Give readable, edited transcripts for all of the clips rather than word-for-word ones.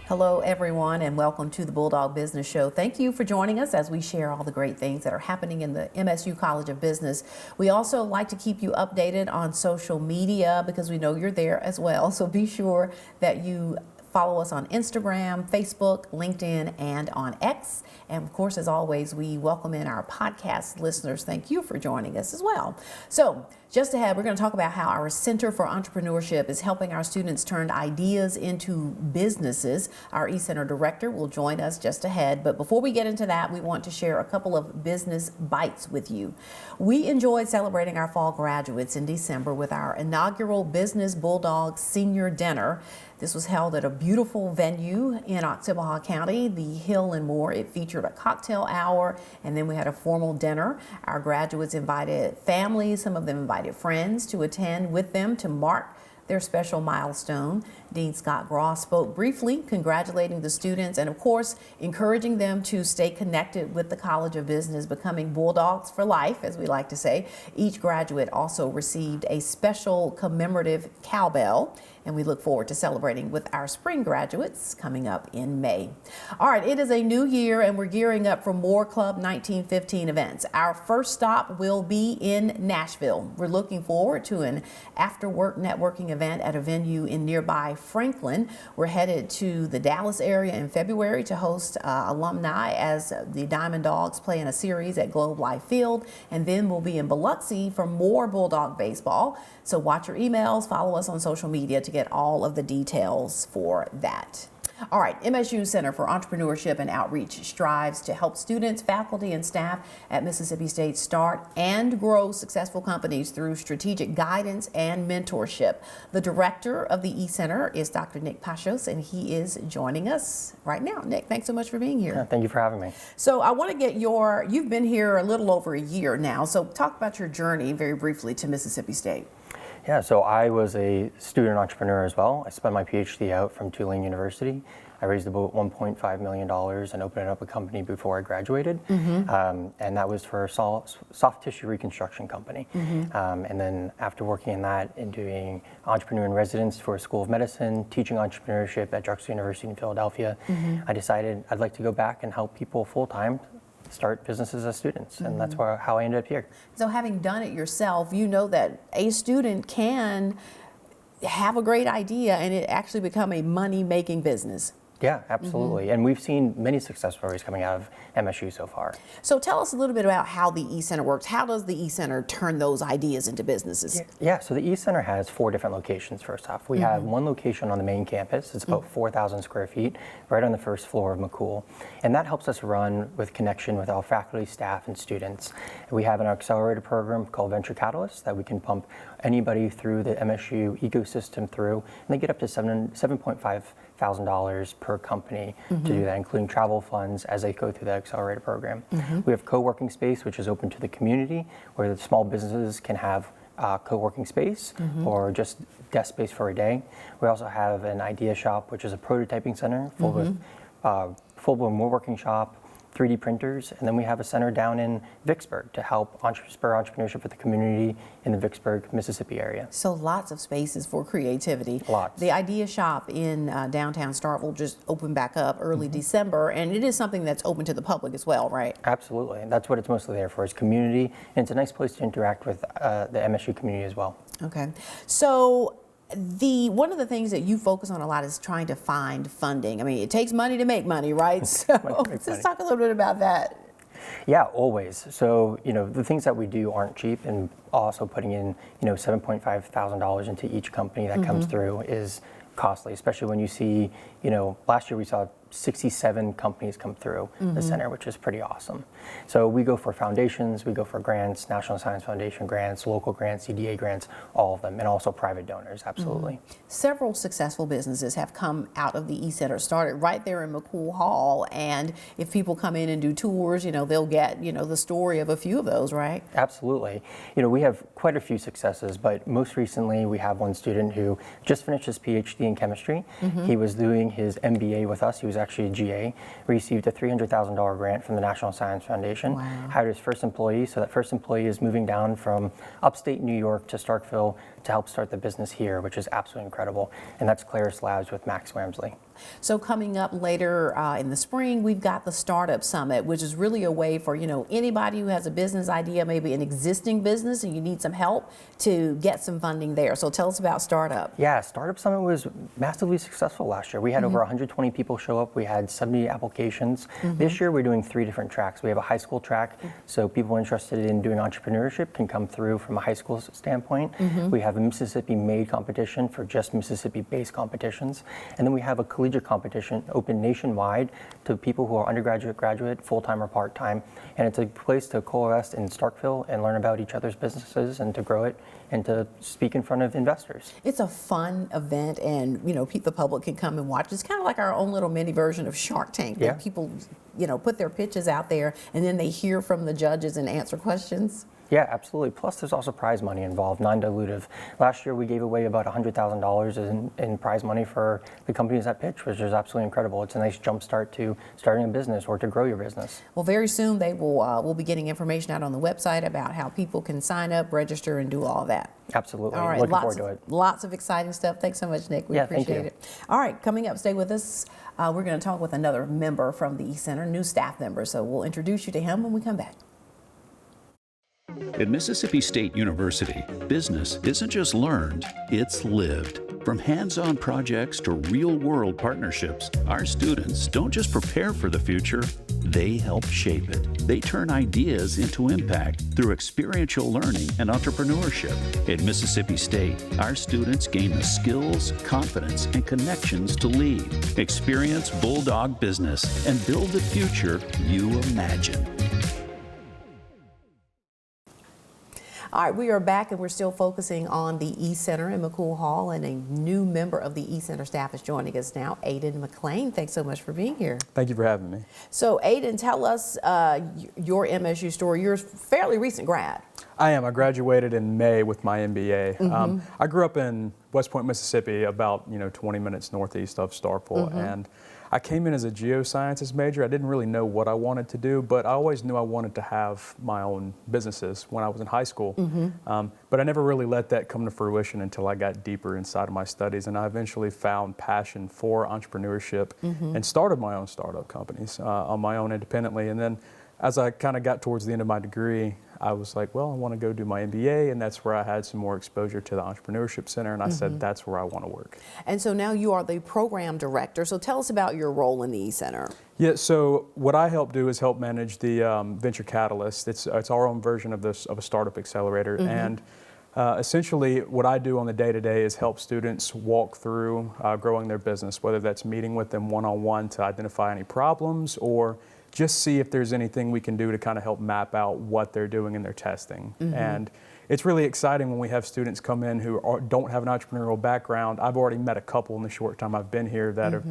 Hello, everyone, and welcome to the Bulldog Business Show. Thank you for joining us as we share all the great things that are happening in the MSU College of Business. We also like to keep you updated on social media because we know you're there as well. So be sure that you follow us on Instagram, Facebook, LinkedIn, and on X. And of course, as always, we welcome in our podcast listeners. Thank you for joining us as well. So just ahead, we're going to talk about how our Center for Entrepreneurship is helping our students turn ideas into businesses. Our eCenter director will join us just ahead. But before we get into that, we want to share a couple of business bites with you. We enjoyed celebrating our fall graduates in December with our inaugural Business Bulldog Senior Dinner. This was held at a beautiful venue in Oxabaha County, the Hill and More. It featured a cocktail hour, and then we had a formal dinner. Our graduates invited families, some of them invited friends to attend with them to mark their special milestone. Dean Scott Gross spoke briefly, congratulating the students and, of course, encouraging them to stay connected with the College of Business, becoming Bulldogs for life, as we like to say. Each graduate also received a special commemorative cowbell, and we look forward to celebrating with our spring graduates coming up in May. All right, it is a new year, and we're gearing up for more Club 1915 events. Our first stop will be in Nashville. We're looking forward to an after-work networking event at a venue in nearby Franklin. We're headed to the Dallas area in February to host alumni as the Diamond Dogs play in a series at Globe Life Field, and then we'll be in Biloxi for more Bulldog baseball. So watch your emails, follow us on social media to get all of the details for that. All right, MSU Center for Entrepreneurship and Outreach strives to help students, faculty, and staff at Mississippi State start and grow successful companies through strategic guidance and mentorship. The director of the eCenter is Dr. Nick Pashos, and he is joining us right now. Nick, thanks so much for being here. Yeah, thank you for having me. So I want to get you've been here a little over a year now, so talk about your journey very briefly to Mississippi State. Yeah, so I was a student entrepreneur as well. I spent my PhD out from Tulane University. I raised about $1.5 million and opened up a company before I graduated. And that was for a soft tissue reconstruction company. And then after working in that and doing entrepreneur in residence for a School of Medicine, teaching entrepreneurship at Drexel University in Philadelphia, I decided I'd like to go back and help people full-time start businesses as students, and that's how I ended up here. So having done it yourself, you know that a student can have a great idea and it actually become a money-making business. Yeah, absolutely. And we've seen many success stories coming out of MSU so far. So tell us a little bit about how the eCenter works. How does the eCenter turn those ideas into businesses? Yeah, so the eCenter has 4 different locations first off. We have one location on the main campus. It's about 4,000 square feet, right on the first floor of McCool. And that helps us run with connection with our faculty, staff, and students. We have an accelerator program called Venture Catalyst that we can pump anybody through the MSU ecosystem through, and they get up to $7,500 per company to do that, including travel funds as they go through the accelerator program. We have co-working space, which is open to the community, where the small businesses can have co-working space or just desk space for a day. We also have an idea shop, which is a prototyping center full with full-blown woodworking shop, 3D printers, and then we have a center down in Vicksburg to help spur entrepreneurship for the community in the Vicksburg, Mississippi area. So lots of spaces for creativity. Lots. The Idea Shop in downtown Starkville just opened back up early December, and it is something that's open to the public as well, right? Absolutely, and that's what it's mostly there for, is community, and it's a nice place to interact with the MSU community as well. Okay, so one of the things that you focus on a lot is trying to find funding. I mean, it takes money to make money, right? So let's talk a little bit about that. Yeah, always. So, the things that we do aren't cheap, and also putting in, $7,500 into each company that comes through is costly, especially when you see, last year we saw 67 companies come through the center, which is pretty awesome. So we go for foundations, we go for grants, National Science Foundation grants, local grants, CDA grants, all of them, and also private donors, absolutely. Several successful businesses have come out of the eCenter, started right there in McCool Hall, and if people come in and do tours, they'll get, the story of a few of those, right? Absolutely. We have quite a few successes, but most recently we have one student who just finished his PhD in chemistry. He was doing his MBA with us. He was actually a GA, received a $300,000 grant from the National Science Foundation, hired his first employee. So that first employee is moving down from upstate New York to Starkville to help start the business here, which is absolutely incredible. And that's Claris Labs with Max Wamsley. So coming up later in the spring, we've got the Startup Summit, which is really a way for, anybody who has a business idea, maybe an existing business, and you need some help to get some funding there. So tell us about Startup. Yeah, Startup Summit was massively successful last year. We had over 120 people show up. We had 70 applications. This year we're doing 3 different tracks. We have a high school track, so people interested in doing entrepreneurship can come through from a high school standpoint. We have a Mississippi-made competition for just Mississippi-based competitions. And then we have a collegiate competition open nationwide to people who are undergraduate, graduate, full-time or part-time. And it's a place to coalesce in Starkville and learn about each other's businesses and to grow it and to speak in front of investors. It's a fun event, and the public can come and watch. It's kind of like our own little mini version of Shark Tank, where people put their pitches out there and then they hear from the judges and answer questions. Yeah, absolutely. Plus, there's also prize money involved, non-dilutive. Last year, we gave away about $100,000 in prize money for the companies that pitch, which is absolutely incredible. It's a nice jump start to starting a business or to grow your business. Well, very soon they will we'll be getting information out on the website about how people can sign up, register, and do all of that. Absolutely. All right, Looking forward to it. Lots of exciting stuff. Thanks so much, Nick. We appreciate it. All right, coming up, stay with us. We're going to talk with another member from the E-Center, new staff member. So we'll introduce you to him when we come back. At Mississippi State University, business isn't just learned, it's lived. From hands-on projects to real-world partnerships, our students don't just prepare for the future, they help shape it. They turn ideas into impact through experiential learning and entrepreneurship. At Mississippi State, our students gain the skills, confidence, and connections to lead, experience Bulldog Business, and build the future you imagine. All right, we are back, and we're still focusing on the E-Center in McCool Hall, and a new member of the E-Center staff is joining us now, Aiden McLean. Thanks so much for being here. Thank you for having me. So, Aiden, tell us your MSU story. You're a fairly recent grad. I am. I graduated in May with my MBA. I grew up in West Point, Mississippi, about 20 minutes northeast of Starkville, and I came in as a geosciences major. I didn't really know what I wanted to do, but I always knew I wanted to have my own businesses when I was in high school. But I never really let that come to fruition until I got deeper inside of my studies, and I eventually found passion for entrepreneurship and started my own startup companies on my own independently. And then as I kind of got towards the end of my degree, I was like, well, I want to go do my MBA, and that's where I had some more exposure to the Entrepreneurship Center, and I said, that's where I want to work. And so now you are the program director, so tell us about your role in the E-Center. Yeah, so what I help do is help manage the Venture Catalyst. It's our own version of a startup accelerator, and essentially what I do on the day-to-day is help students walk through growing their business, whether that's meeting with them one-on-one to identify any problems or just see if there's anything we can do to kind of help map out what they're doing in their testing. And it's really exciting when we have students come in who don't have an entrepreneurial background. I've already met a couple in the short time I've been here that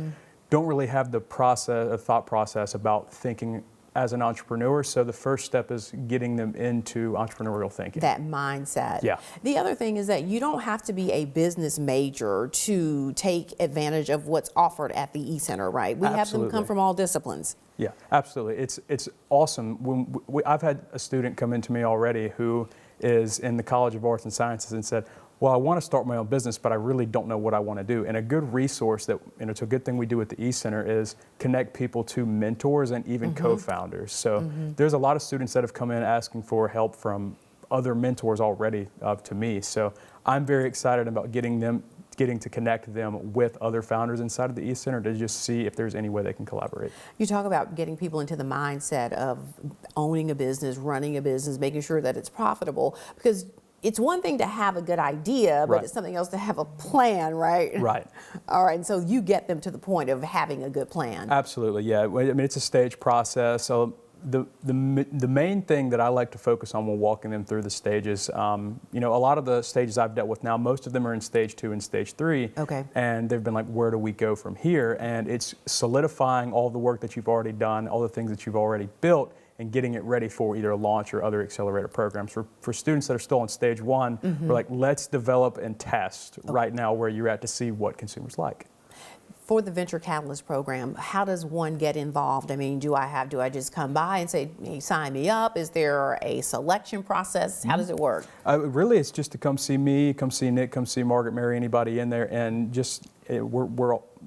don't really have the thought process about thinking as an entrepreneur. So the first step is getting them into entrepreneurial thinking. That mindset. Yeah. The other thing is that you don't have to be a business major to take advantage of what's offered at the E-Center, right? We have them come from all disciplines. Yeah, absolutely. It's awesome. I've had a student come into me already who is in the College of Arts and Sciences and said, well, I want to start my own business, but I really don't know what I want to do. And a good resource that, it's a good thing we do at the E-Center is connect people to mentors and even co-founders. So there's a lot of students that have come in asking for help from other mentors already to me. So I'm very excited about getting to connect them with other founders inside of the E-Center to just see if there's any way they can collaborate. You talk about getting people into the mindset of owning a business, running a business, making sure that it's profitable, because it's one thing to have a good idea, but it's something else to have a plan, right? Right. All right, and so you get them to the point of having a good plan. Absolutely, yeah. I mean, it's a stage process. So the main thing that I like to focus on when walking them through the stages, a lot of the stages I've dealt with now, most of them are in stage 2 and stage 3. Okay. And they've been like, where do we go from here? And it's solidifying all the work that you've already done, all the things that you've already built, and getting it ready for either a launch or other accelerator programs. For students that are still on stage 1, we're like, let's develop and test right now where you're at to see what consumers like. For the Venture Catalyst program, how does one get involved? I mean, do I just come by and say, hey, sign me up? Is there a selection process? How does it work? Really, it's just to come see me, come see Nick, come see Margaret, Mary, anybody in there, and just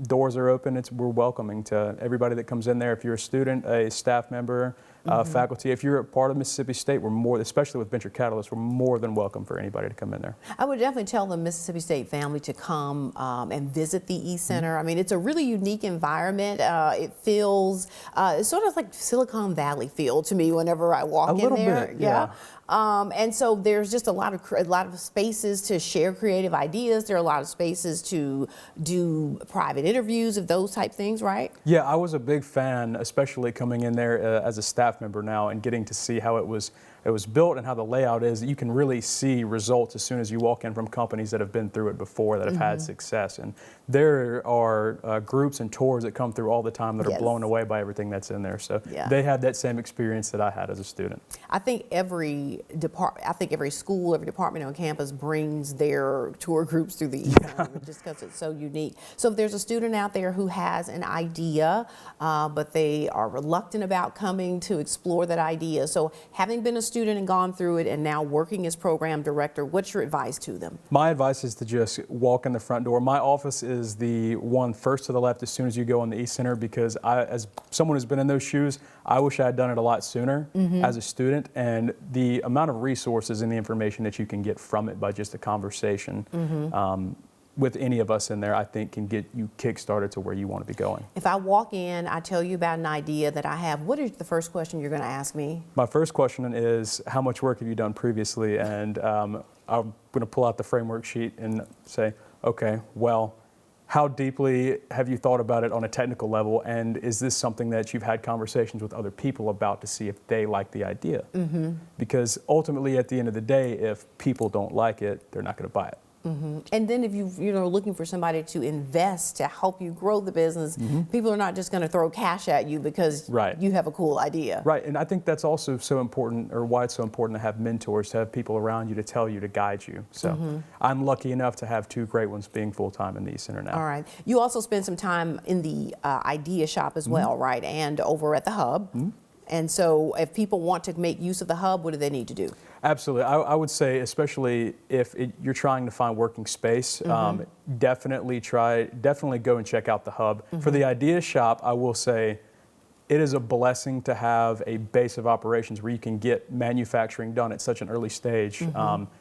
doors are open. We're welcoming to everybody that comes in there. If you're a student, a staff member, faculty, if you're a part of Mississippi State, especially with Venture Catalyst, we're more than welcome for anybody to come in there. I would definitely tell the Mississippi State family to come and visit the E-Center. I mean, it's a really unique environment. It feels it's sort of like Silicon Valley feel to me whenever I walk in there. A little bit, yeah. And so there's just a lot of spaces to share creative ideas. There are a lot of spaces to do private interviews of those type things, right? Yeah, I was a big fan, especially coming in there as a staff member now and getting to see how it was built and how the layout is. You can really see results as soon as you walk in from companies that have been through it before, that have had success. And there are groups and tours that come through all the time that are blown away by everything that's in there. So they had that same experience that I had as a student. I think every school, every department on campus brings their tour groups through the E-Center just because it's so unique. So if there's a student out there who has an idea, but they are reluctant about coming to explore that idea. So having been a student and gone through it and now working as program director, what's your advice to them? My advice is to just walk in the front door. My office is the one first to the left as soon as you go in the E-Center, because as someone who's been in those shoes, I wish I had done it a lot sooner as a student, and the amount of resources and the information that you can get from it by just a conversation with any of us in there, I think can get you kick-started to where you want to be going. If I walk in, I tell you about an idea that I have, what is the first question you're going to ask me? My first question is, how much work have you done previously? And I'm going to pull out the framework sheet and say, okay, well, how deeply have you thought about it on a technical level? And is this something that you've had conversations with other people about to see if they like the idea? Because ultimately, at the end of the day, if people don't like it, they're not going to buy it. And then if you're looking for somebody to invest to help you grow the business, people are not just going to throw cash at you because you have a cool idea. Right, and I think that's also so important, or why it's so important to have mentors, to have people around you to tell you, to guide you. So I'm lucky enough to have two great ones being full-time in the E-Center now. All right. You also spend some time in the idea shop as well, right? And over at the hub. And so if people want to make use of the hub, what do they need to do? Absolutely. I would say, especially if you're trying to find working space, definitely go and check out the hub. For the idea shop, I will say it is a blessing to have a base of operations where you can get manufacturing done at such an early stage.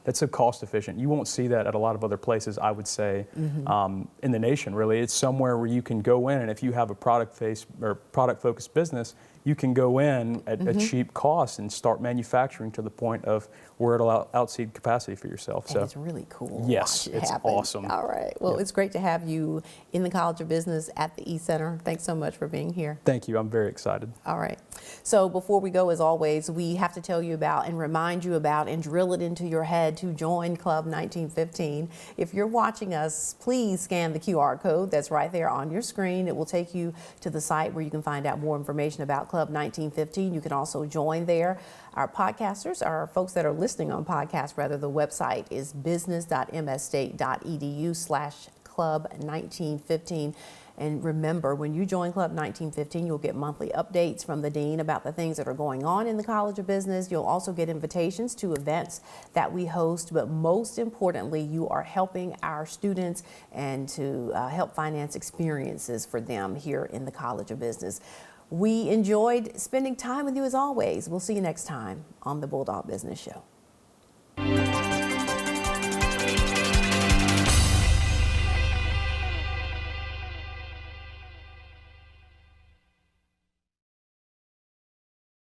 That's so cost efficient. You won't see that at a lot of other places, I would say, in the nation, really. It's somewhere where you can go in, and if you have a product-focused business, you can go in at a cheap cost and start manufacturing to the point of where it'll outseed capacity for yourself. And so it's really cool. Yes, it's awesome. All right. Well, it's great to have you in the College of Business at the E-Center. Thanks so much for being here. Thank you. I'm very excited. All right. So before we go, as always, we have to tell you about and remind you about and drill it into your head to join Club 1915. If you're watching us, please scan the QR code that's right there on your screen. It will take you to the site where you can find out more information about Club 1915. You can also join there. Our podcasters, our folks that are listening on podcast, rather, the website is business.msstate.edu/club1915. And remember, when you join Club 1915, you'll get monthly updates from the Dean about the things that are going on in the College of Business. You'll also get invitations to events that we host. But most importantly, you are helping our students and to help finance experiences for them here in the College of Business. We enjoyed spending time with you as always. We'll see you next time on the Bulldog Business Show.